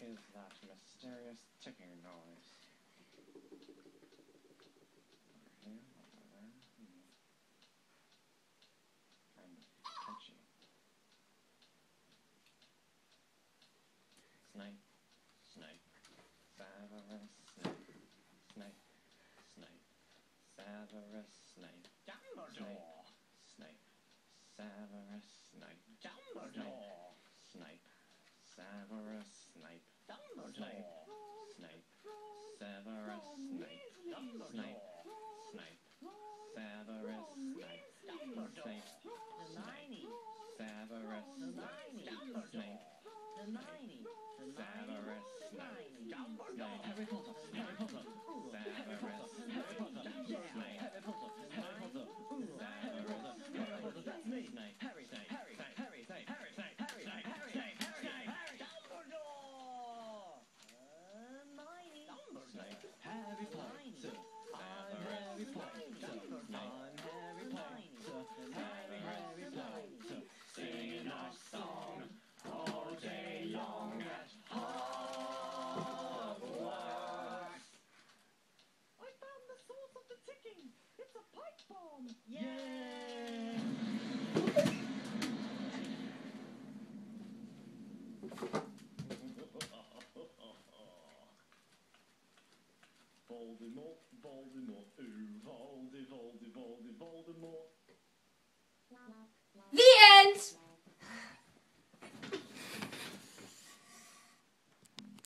is that mysterious ticking noise? Over here, over there. Kind of catchy. Snipe, snipe, Severus Snape, snipe, snipe, Severus Snape, Dumbledore, Snape, Severus Snape, Dumbledore, Snape, Severus Snape, Dumbledore, Snape, Severus Snape, Dumbledore, Snape, Snape, Severus Snape, Dumbledore, Snape, Severus Snape, Snape, Hermione, Severus Snape, Dumbledore, Harry Potter, Harry Potter, Severus Harry Potter, Snape, Harry Potter, Harry Potter, Severus Harry Potter, that's me, Snape, Harry, Snape, Harry, Snape, Harry, Snape, Harry, Snape, Harry, Snape, Harry, Snape, Harry, Snape, Dumbledore, Hermione, Snape, Harry Potter, I'm Harry Potter, I'm Harry Potter, Harry Potter, singing our song all day long at Hogwarts. I found the source of the ticking. It's a pipe bomb. Yay! Voldemort, Voldemort, ooh, Voldemort.